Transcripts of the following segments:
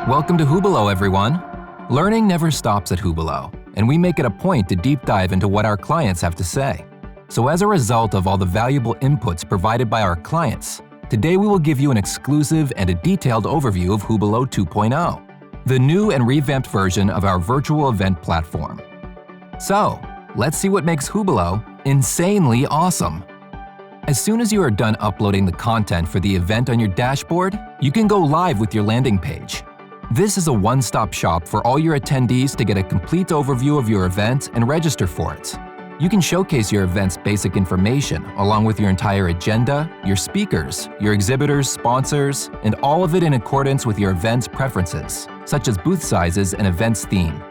Welcome to Hubilo, everyone. Learning never stops at Hubilo, and we make it a point to deep dive into what our clients have to say. So as a result of all the valuable inputs provided by our clients, today we will give you an exclusive and a detailed overview of Hubilo 2.0, the new and revamped version of our virtual event platform. So, let's see what makes Hubilo insanely awesome. As soon as you are done uploading the content for the event on your dashboard, you can go live with your landing page. This is a one-stop shop for all your attendees to get a complete overview of your event and register for it. You can showcase your event's basic information along with your entire agenda, your speakers, your exhibitors, sponsors, and all of it in accordance with your event's preferences, such as booth sizes and event's theme.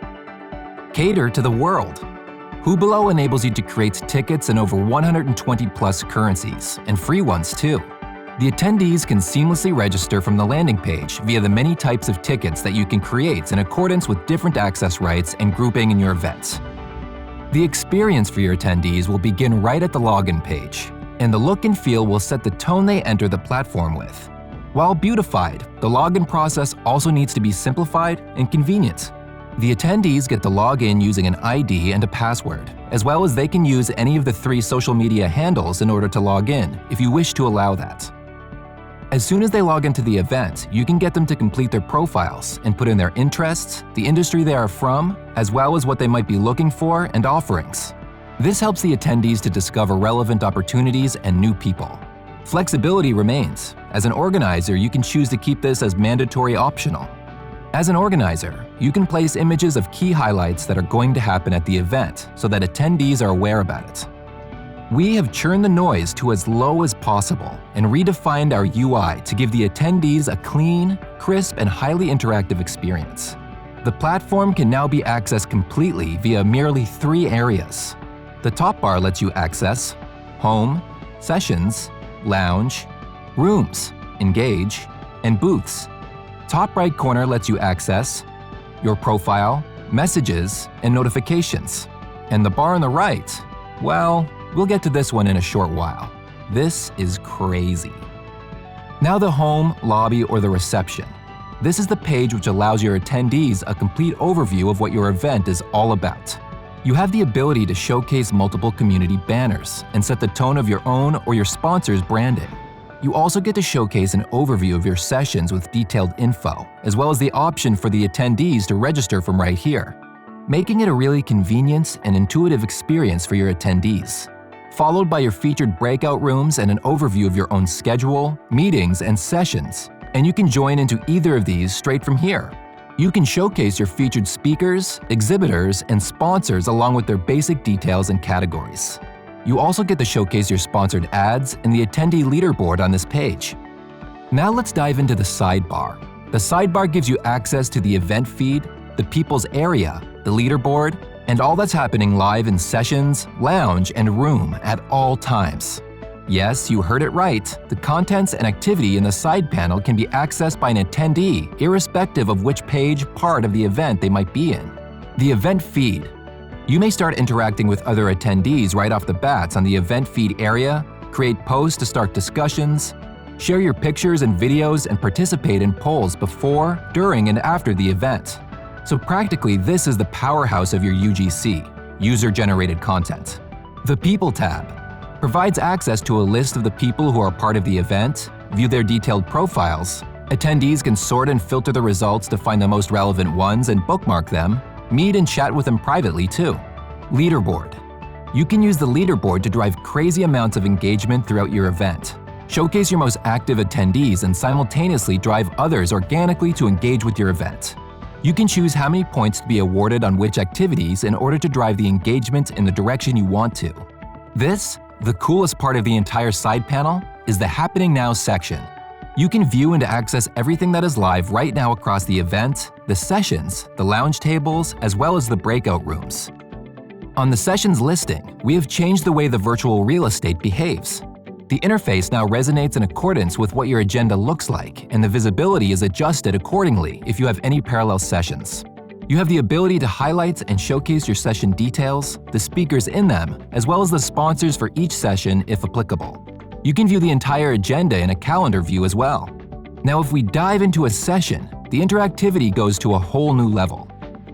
Cater to the world. Hubilo enables you to create tickets in over 120 plus currencies, and free ones too. The attendees can seamlessly register from the landing page via the many types of tickets that you can create in accordance with different access rights and grouping in your event. The experience for your attendees will begin right at the login page, and the look and feel will set the tone they enter the platform with. While beautified, the login process also needs to be simplified and convenient. The attendees get to log in using an ID and a password, as well as they can use any of the 3 social media handles in order to log in, if you wish to allow that. As soon as they log into the event, you can get them to complete their profiles and put in their interests, the industry they are from, as well as what they might be looking for and offerings. This helps the attendees to discover relevant opportunities and new people. Flexibility remains. As an organizer, you can choose to keep this as mandatory optional. As an organizer, you can place images of key highlights that are going to happen at the event so that attendees are aware about it. We have churned the noise to as low as possible and redefined our UI to give the attendees a clean, crisp, and highly interactive experience. The platform can now be accessed completely via merely 3 areas. The top bar lets you access Home, Sessions, Lounge, Rooms, Engage, and Booths. Top right corner lets you access your profile, messages, and notifications. And the bar on the right, well, we'll get to this one in a short while. This is crazy. Now the home, lobby, or the reception. This is the page which allows your attendees a complete overview of what your event is all about. You have the ability to showcase multiple community banners and set the tone of your own or your sponsor's branding. You also get to showcase an overview of your sessions with detailed info, as well as the option for the attendees to register from right here, making it a really convenient and intuitive experience for your attendees. Followed by your featured breakout rooms and an overview of your own schedule, meetings, and sessions. And you can join into either of these straight from here. You can showcase your featured speakers, exhibitors, and sponsors along with their basic details and categories. You also get to showcase your sponsored ads and the attendee leaderboard on this page. Now let's dive into the sidebar. The sidebar gives you access to the event feed, the people's area, the leaderboard, and all that's happening live in Sessions, Lounge, and Room at all times. Yes, you heard it right. The contents and activity in the side panel can be accessed by an attendee, irrespective of which page, part of the event they might be in. The event feed. You may start interacting with other attendees right off the bat on the event feed area, create posts to start discussions, share your pictures and videos, and participate in polls before, during, and after the event. So practically, this is the powerhouse of your UGC, user-generated content. The People tab provides access to a list of the people who are part of the event, view their detailed profiles. Attendees can sort and filter the results to find the most relevant ones and bookmark them, meet and chat with them privately too. Leaderboard. You can use the leaderboard to drive crazy amounts of engagement throughout your event. Showcase your most active attendees and simultaneously drive others organically to engage with your event. You can choose how many points to be awarded on which activities in order to drive the engagement in the direction you want to. This, the coolest part of the entire side panel, is the Happening Now section. You can view and access everything that is live right now across the event, the sessions, the lounge tables, as well as the breakout rooms. On the sessions listing, we have changed the way the virtual real estate behaves. The interface now resonates in accordance with what your agenda looks like, and the visibility is adjusted accordingly if you have any parallel sessions. You have the ability to highlight and showcase your session details, the speakers in them, as well as the sponsors for each session if applicable. You can view the entire agenda in a calendar view as well. Now, if we dive into a session, the interactivity goes to a whole new level.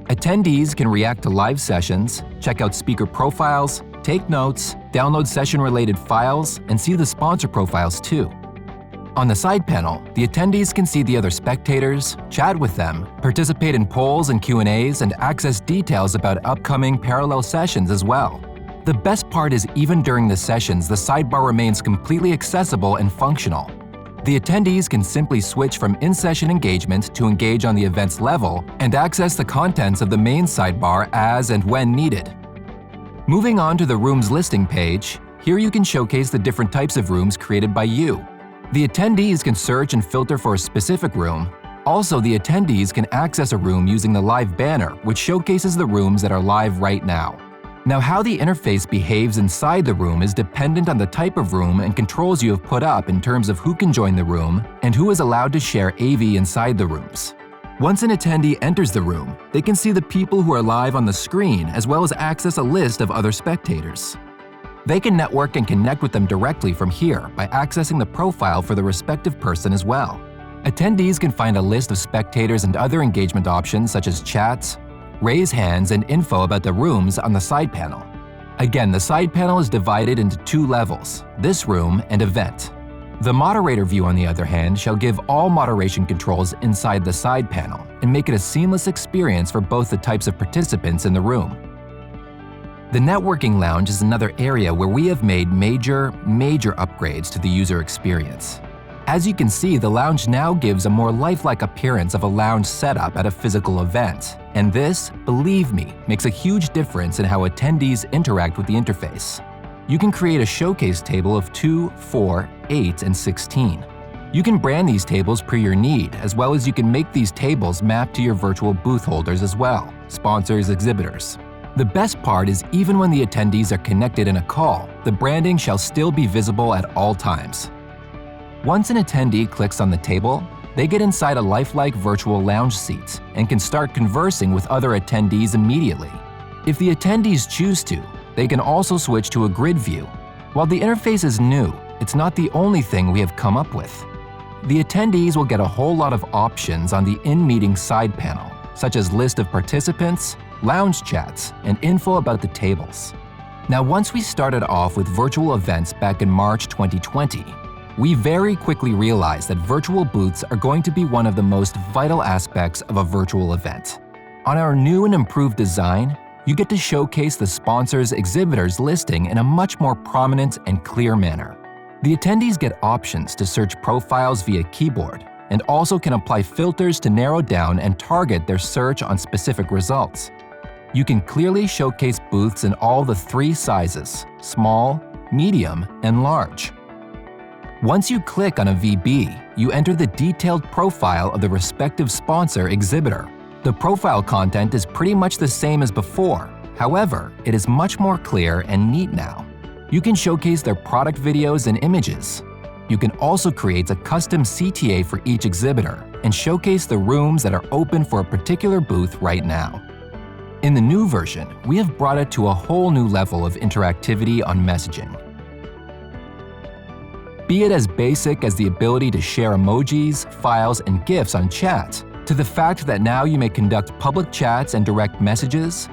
Attendees can react to live sessions, check out speaker profiles, take notes, download session-related files, and see the sponsor profiles too. On the side panel, the attendees can see the other spectators, chat with them, participate in polls and Q&As, and access details about upcoming parallel sessions as well. The best part is even during the sessions, the sidebar remains completely accessible and functional. The attendees can simply switch from in-session engagement to engage on the event's level and access the contents of the main sidebar as and when needed. Moving on to the Rooms listing page, here you can showcase the different types of rooms created by you. The attendees can search and filter for a specific room. Also, the attendees can access a room using the live banner, which showcases the rooms that are live right now. Now, how the interface behaves inside the room is dependent on the type of room and controls you have put up in terms of who can join the room and who is allowed to share AV inside the rooms. Once an attendee enters the room, they can see the people who are live on the screen as well as access a list of other spectators. They can network and connect with them directly from here by accessing the profile for the respective person as well. Attendees can find a list of spectators and other engagement options such as chats, raise hands, and info about the rooms on the side panel. Again, the side panel is divided into two levels, this room and event. The moderator view, on the other hand, shall give all moderation controls inside the side panel and make it a seamless experience for both the types of participants in the room. The networking lounge is another area where we have made major upgrades to the user experience. As you can see, the lounge now gives a more lifelike appearance of a lounge setup at a physical event. And this, believe me, makes a huge difference in how attendees interact with the interface. You can create a showcase table of 2, 4, 8, and 16. You can brand these tables per your need, as well as you can make these tables map to your virtual booth holders as well, sponsors, exhibitors. The best part is even when the attendees are connected in a call, the branding shall still be visible at all times. Once an attendee clicks on the table, they get inside a lifelike virtual lounge seat and can start conversing with other attendees immediately. If the attendees choose to, they can also switch to a grid view. While the interface is new, it's not the only thing we have come up with. The attendees will get a whole lot of options on the in-meeting side panel, such as list of participants, lounge chats, and info about the tables. Now, once we started off with virtual events back in March 2020, we very quickly realized that virtual booths are going to be one of the most vital aspects of a virtual event. On our new and improved design, you get to showcase the sponsors' exhibitors listing in a much more prominent and clear manner. The attendees get options to search profiles via keyboard and also can apply filters to narrow down and target their search on specific results. You can clearly showcase booths in all the 3 sizes: small, medium, and large. Once you click on a VB, you enter the detailed profile of the respective sponsor exhibitor. The profile content is pretty much the same as before. However, it is much more clear and neat now. You can showcase their product videos and images. You can also create a custom CTA for each exhibitor and showcase the rooms that are open for a particular booth right now. In the new version, we have brought it to a whole new level of interactivity on messaging. Be it as basic as the ability to share emojis, files, and GIFs on chat, to the fact that now you may conduct public chats and direct messages.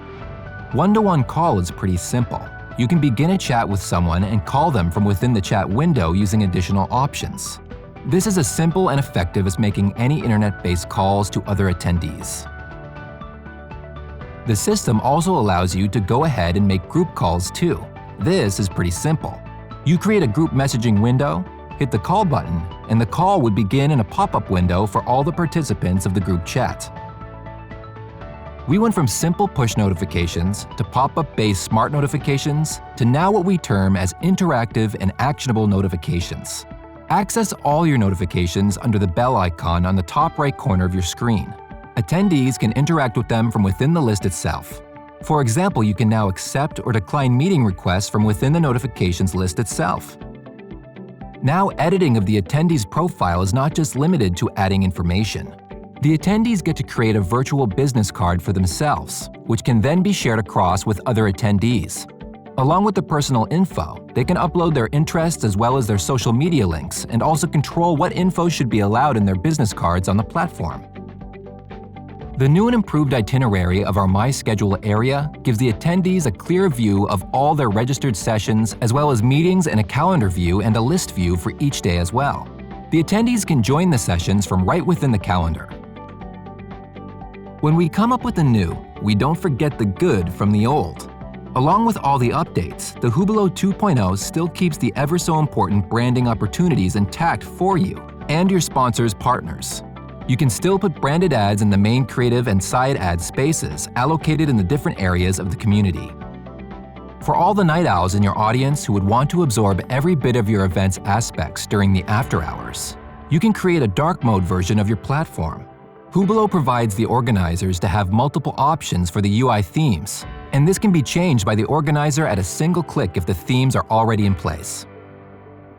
One-to-one call is pretty simple. You can begin a chat with someone and call them from within the chat window using additional options. This is as simple and effective as making any internet-based calls to other attendees. The system also allows you to go ahead and make group calls too. This is pretty simple. You create a group messaging window, hit the call button, and the call would begin in a pop-up window for all the participants of the group chat. We went from simple push notifications to pop-up-based smart notifications to now what we term as interactive and actionable notifications. Access all your notifications under the bell icon on the top right corner of your screen. Attendees can interact with them from within the list itself. For example, you can now accept or decline meeting requests from within the notifications list itself. Now, editing of the attendee's profile is not just limited to adding information. The attendees get to create a virtual business card for themselves, which can then be shared across with other attendees. Along with the personal info, they can upload their interests as well as their social media links and also control what info should be allowed in their business cards on the platform. The new and improved itinerary of our My Schedule area gives the attendees a clear view of all their registered sessions, as well as meetings and a calendar view and a list view for each day as well. The attendees can join the sessions from right within the calendar. When we come up with the new, we don't forget the good from the old. Along with all the updates, the Hubilo 2.0 still keeps the ever so important branding opportunities intact for you and your sponsors' partners. You can still put branded ads in the main creative and side ad spaces allocated in the different areas of the community. For all the night owls in your audience who would want to absorb every bit of your event's aspects during the after hours, you can create a dark mode version of your platform. Hubilo provides the organizers to have multiple options for the UI themes, and this can be changed by the organizer at a single click if the themes are already in place.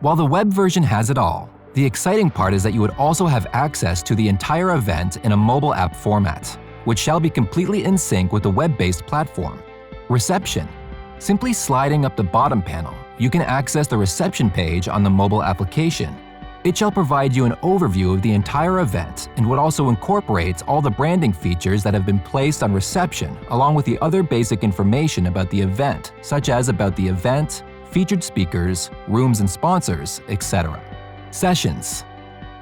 While the web version has it all, the exciting part is that you would also have access to the entire event in a mobile app format, which shall be completely in sync with the web-based platform. Reception. Simply sliding up the bottom panel, you can access the reception page on the mobile application. It shall provide you an overview of the entire event and would also incorporate all the branding features that have been placed on reception, along with the other basic information about the event, such as about the event, featured speakers, rooms and sponsors, etc. Sessions.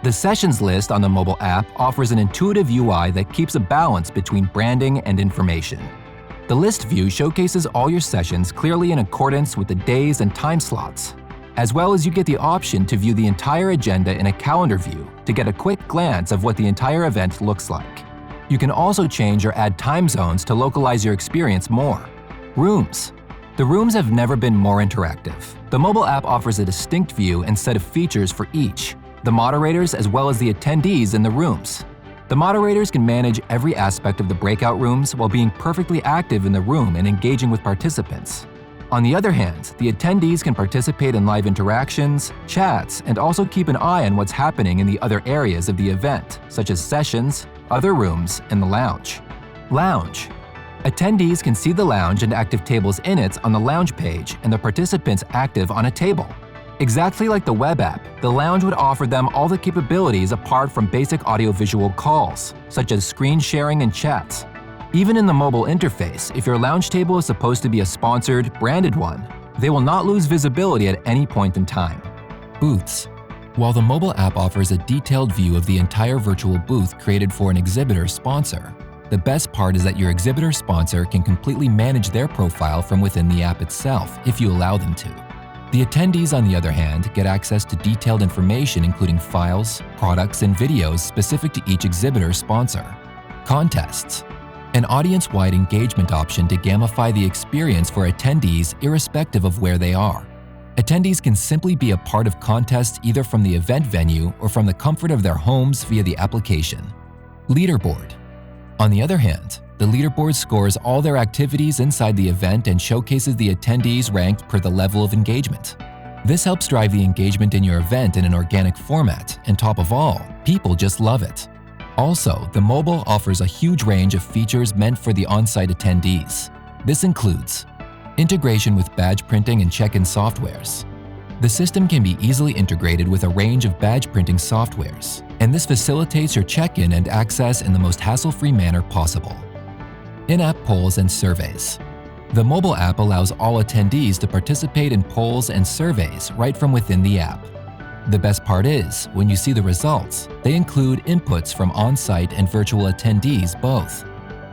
The Sessions list on the mobile app offers an intuitive UI that keeps a balance between branding and information. The list view showcases all your sessions clearly in accordance with the days and time slots, as well as you get the option to view the entire agenda in a calendar view to get a quick glance of what the entire event looks like. You can also change or add time zones to localize your experience more. Rooms. The rooms have never been more interactive. The mobile app offers a distinct view and set of features for each, the moderators as well as the attendees in the rooms. The moderators can manage every aspect of the breakout rooms while being perfectly active in the room and engaging with participants. On the other hand, the attendees can participate in live interactions, chats, and also keep an eye on what's happening in the other areas of the event, such as sessions, other rooms, and the lounge. Lounge. Attendees can see the lounge and active tables in it on the lounge page and the participants active on a table. Exactly like the web app, the lounge would offer them all the capabilities apart from basic audiovisual calls, such as screen sharing and chats. Even in the mobile interface, if your lounge table is supposed to be a sponsored, branded one, they will not lose visibility at any point in time. Booths. While the mobile app offers a detailed view of the entire virtual booth created for an exhibitor sponsor, the best part is that your exhibitor sponsor can completely manage their profile from within the app itself if you allow them to. The attendees, on the other hand, get access to detailed information including files, products, and videos specific to each exhibitor sponsor. Contests. An audience-wide engagement option to gamify the experience for attendees irrespective of where they are. Attendees can simply be a part of contests either from the event venue or from the comfort of their homes via the application. Leaderboard. On the other hand, the leaderboard scores all their activities inside the event and showcases the attendees ranked per the level of engagement. This helps drive the engagement in your event in an organic format, and top of all, people just love it. Also, the mobile offers a huge range of features meant for the on-site attendees. This includes integration with badge printing and check-in softwares. The system can be easily integrated with a range of badge printing softwares, and this facilitates your check-in and access in the most hassle-free manner possible. In-app polls and surveys. The mobile app allows all attendees to participate in polls and surveys right from within the app. The best part is, when you see the results, they include inputs from on-site and virtual attendees both.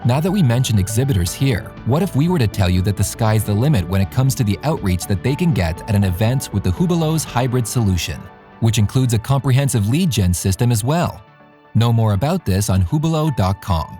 Now that we mentioned exhibitors here, what if we were to tell you that the sky's the limit when it comes to the outreach that they can get at an event with the Hubilo's hybrid solution, which includes a comprehensive lead gen system as well? Know more about this on hubilo.com.